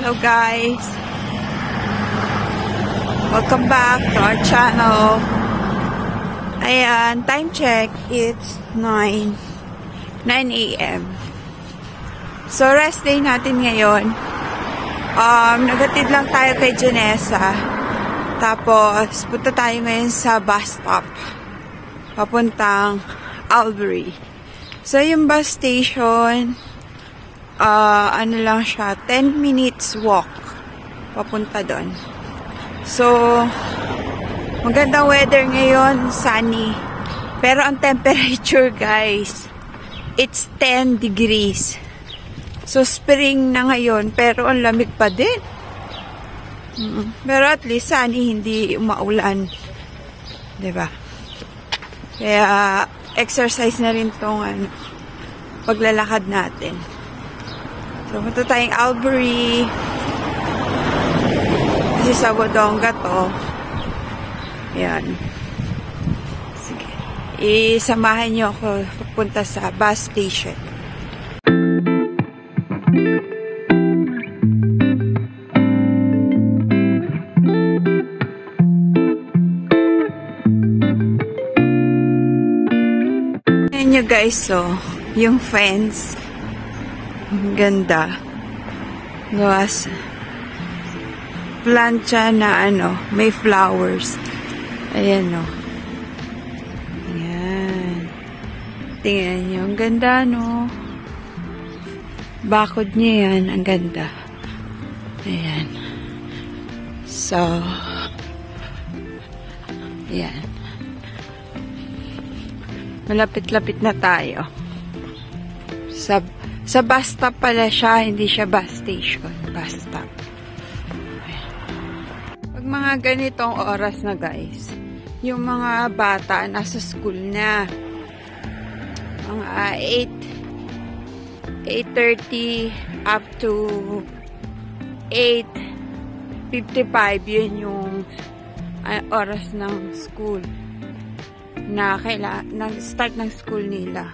Hello guys! Welcome back to our channel. Ayan, time check, it's 9 a.m. So rest day natin ngayon. Nagatid lang tayo kay Janessa. Tapos punta tayo ngayon sa bus stop. Papuntang Albury. So yung bus station, ano lang siya, 10 minutes walk papunta doon. So, magandang weather ngayon, sunny. Pero ang temperature, guys, it's 10 degrees. So, spring na ngayon, pero ang lamig pa din. Pero at least sunny, hindi umaulan. Diba? Kaya, exercise na rin tong paglalakad natin. So, punta tayong Albury. Kasi sa Wodonga to. Ayan. Sige. Isamahan nyo ako pupunta sa bus station. Ayan nyo guys, so, yung fence. Ang ganda. Gawas. Plancha na may flowers. Ayan o. Ayan. Tingnan nyo. Ang ganda, no? Bakod niya yan. Ang ganda. Ayan. So, ayan. Malapit-lapit na tayo. Sa bus stop pala siya, hindi siya bus station. Bus stop. Pag mga ganitong oras na guys, yung mga bata nasa school na. Mga 8:30 up to 8:55, yun yung oras ng school. Na start ng school nila.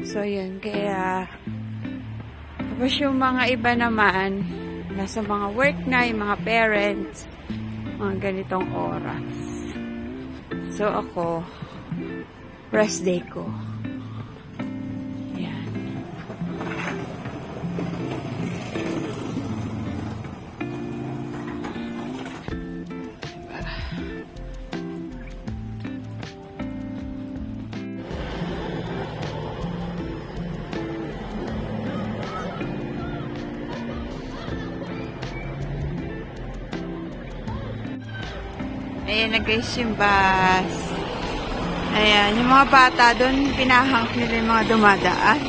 So, yun. Kaya, tapos yung mga iba naman, nasa mga work na, yung mga parents, mga ganitong oras. So, ako, rest day ko. Yan. Ayan na guys yung bus. Ayan, yung mga bata doon, pinahang nila yung mga dumadaan.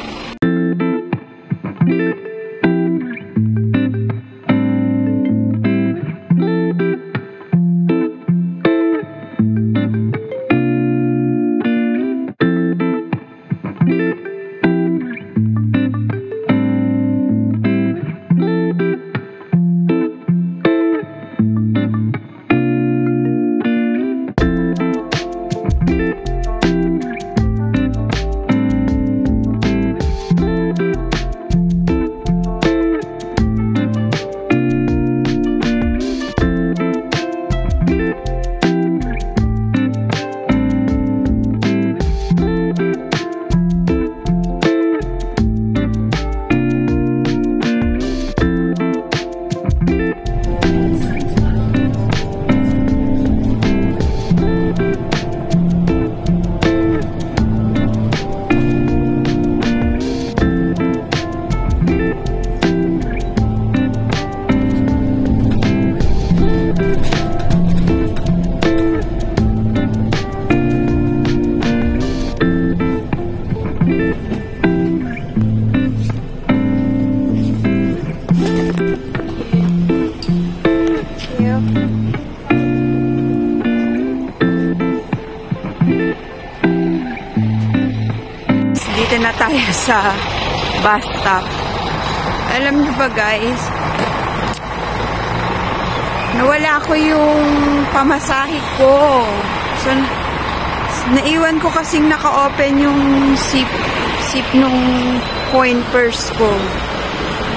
Dito na tayo sa bus stop. Alam niyo ba guys, nawala ko yung pamasahe ko. So, naiwan ko kasing naka-open yung zip nung coin purse ko.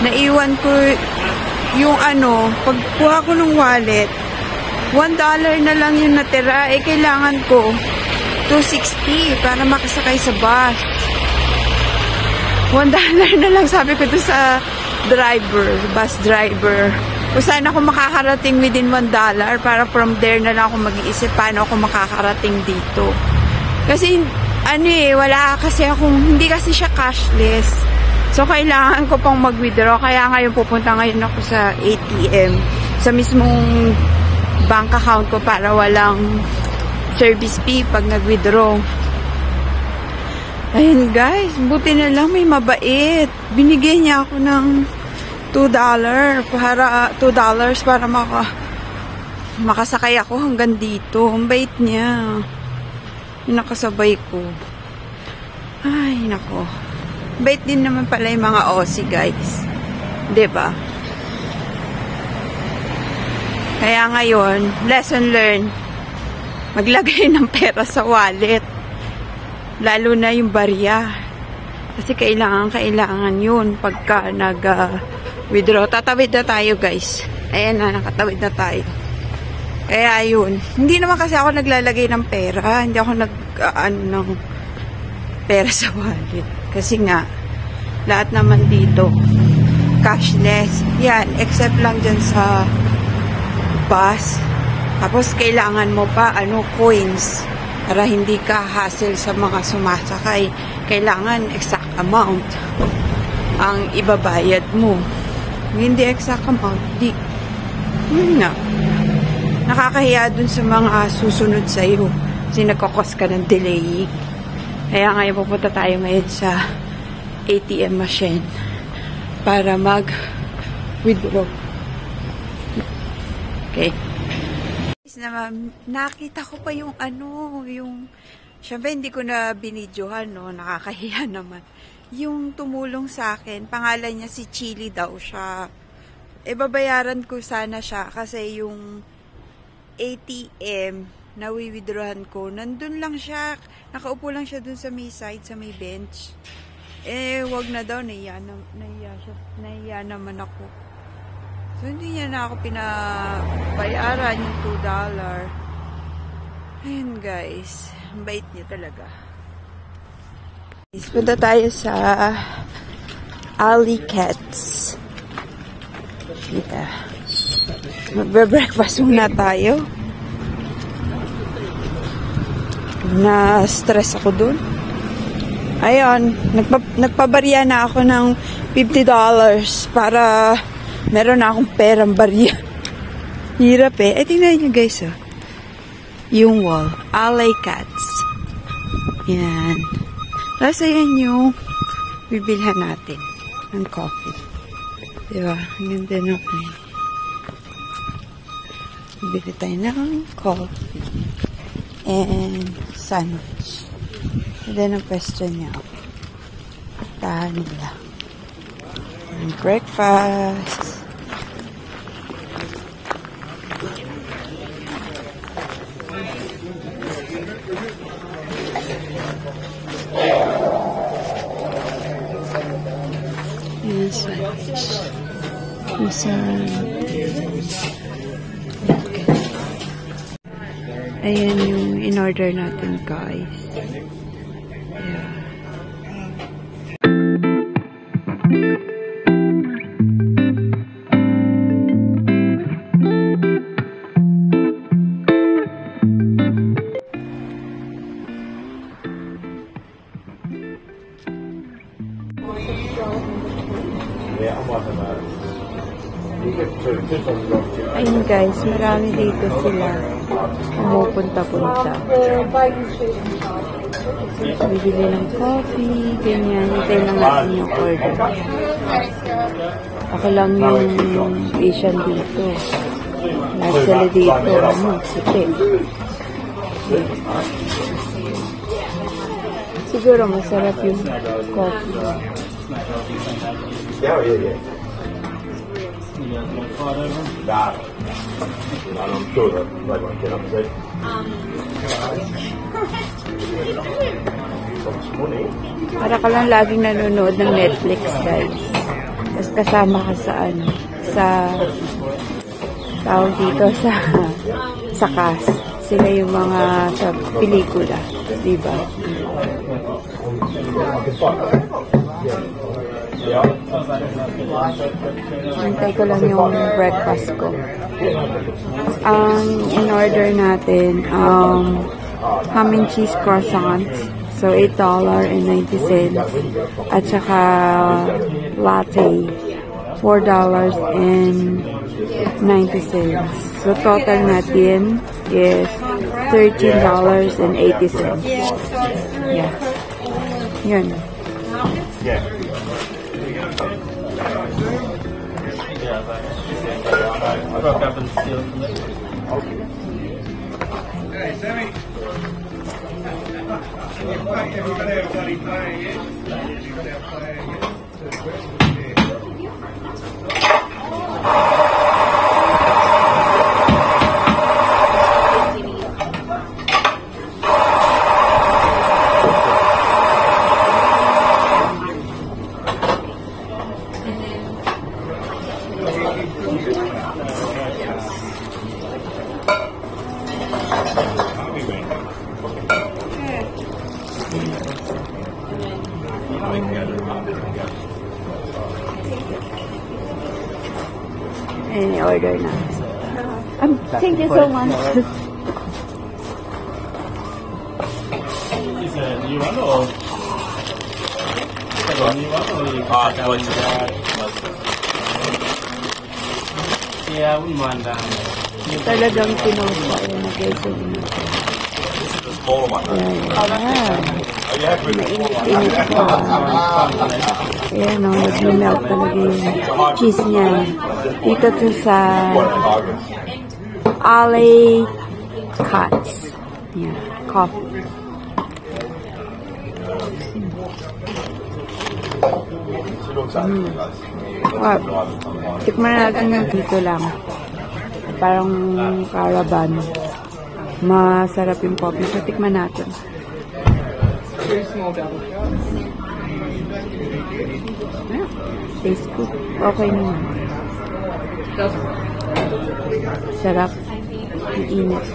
Naiwan ko yung ano, pagkuha ko ng wallet, $1 na lang yung natira. Eh, kailangan ko $2.60 para makasakay sa bus. $1 na lang sabi ko to sa bus driver. Kung saan ako makakarating within $1 para from there na lang ako mag-iisip paano ako makakarating dito. Kasi, wala kasi hindi kasi siya cashless. So, kailangan ko pang mag-withdraw. Kaya ngayon pupunta ngayon ako sa ATM. Sa mismong bank account ko para walang service fee pag nag-withdraw. Ayun guys, buti na lang may mabait. Binigyan niya ako ng $2 para makasakay ako hanggang dito. Ang bait niya. Yung nakasabay ko. Ay, nako. Bait din naman pala yung mga Aussie guys. 'Di ba? Kaya ngayon, lesson learned. Maglagay ng pera sa wallet. Lalo na yung barya. Kasi kailangan yun pagka nag-withdraw. Tatawid na tayo guys. Ayan na, nakatawid na tayo. Kaya yun. Hindi naman kasi ako naglalagay ng pera. Hindi ako ng pera sa wallet. Kasi nga, lahat naman dito, cashless. Yan, except lang dyan sa bus. Tapos, kailangan mo pa, coins. Para hindi ka hassle sa mga sumasakay. Kailangan exact amount ang ibabayad mo. Hindi exact amount, yun nga. Nakakahiya dun sa mga susunod sa'yo. Kasi nagkakos ka ng delay. Kaya ngayon pupunta tayo ngayon sa ATM machine para mag-withdraw. Okay. Nakita ko pa yung syempre hindi ko na binidyohan, no? Nakakahiya naman. Yung tumulong sa akin, pangalan niya si Chili daw siya. Babayaran ko sana siya kasi yung ATM na withdrawan ko, nandun lang siya. Nakaupo lang siya dun sa may side, sa may bench. Wag na daw, nahiya naman ako. So, hindi niya na ako pinabayaran yung $2. Ayun, guys. Ang bait niya talaga. Punta tayo sa Alley Cats. Yeah. Magbe-breakfast muna tayo. Na-stress ako dun. Ayun. Nagpabarya na ako ng $50 para meron na akong perang barya. Hirap eh. Tingnan nyo guys, oh. Yung wall. Alley Cats. Yan. Tapos ayan yung bibilhan natin ng coffee. Diba? Ang ganda naman. Bibili tayo ng coffee. And sandwich. And then ang pwesto niya. Tahan nila. And breakfast. And sandwich. Ayan yung in-order natin, guys. Yeah. Ayun guys, marami dito sila pumupunta-punta. Bibili ng coffee, ganyan. Hintay lang natin yung order. Ako lang yung Asian dito. Lahat sila dito, puti. Siguro masarap yung coffee. Yeah. I'm sure that they won't get upset. Para ka lang laging nanonood ng Netflix, guys. Tapos kasama ka sa sa tawag dito sa cast. Sila yung mga sa pelikula, diba? Hintay ko lang yung breakfast ko. Ang in-order natin, ham and cheese croissants. So, $8.90. At saka latte, $4.90. So, total natin is $13.80. Yeah. Yun. Yeah. I broke up and still. Hey, Sammy. Everybody playing it. Any order na. Thank you so much. Is it a new one or? Is it a new one or you got that one? Yeah, I wouldn't mind that. Talagang pinost ko. Ayan na guys. The smaller one. Are you happy with the Init ko. Ayan o, nag-melt talaga yung cheese niya. Dito to sa Alley Cuts. Yeah, coffee. Wow. Tikman natin yung dito lang. Parang caravan. Masarap yung coffee. So, tikman natin. Yeah, tastes good. Okay naman. Sarap. Iinit.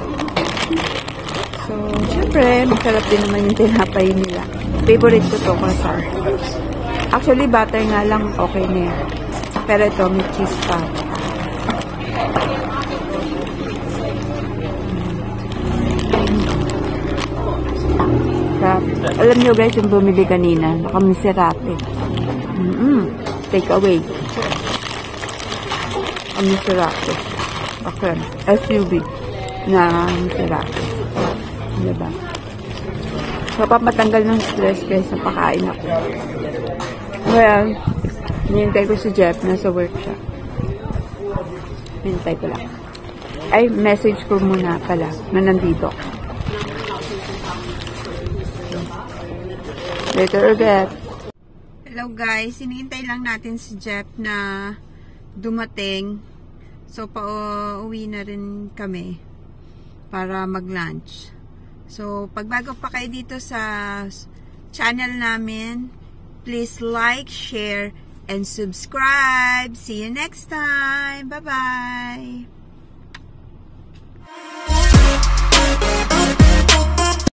So, syempre, masarap din naman yung tinapay nila. Favorite ko to croissant. Actually, butter nga lang okay na yan. Pero ito, may cheese pa. Alam nyo guys, yung bumili kanina, nakamiserate. Take away. Miserate. Okay. SUV na miserate. Diba? So, papatanggal ng stress guys sa pakain ako. Well, hinihintay ko si Jeff, nasa work siya. Hinihintay ko lang. Ay, message ko muna pala na nandito. Later ulit. Hello guys, hinihintay lang natin si Jeff na dumating. So, pauwi na rin kami para mag-lunch. So, pag bago pa kayo dito sa channel namin, please like, share, and subscribe. See you next time. Bye-bye!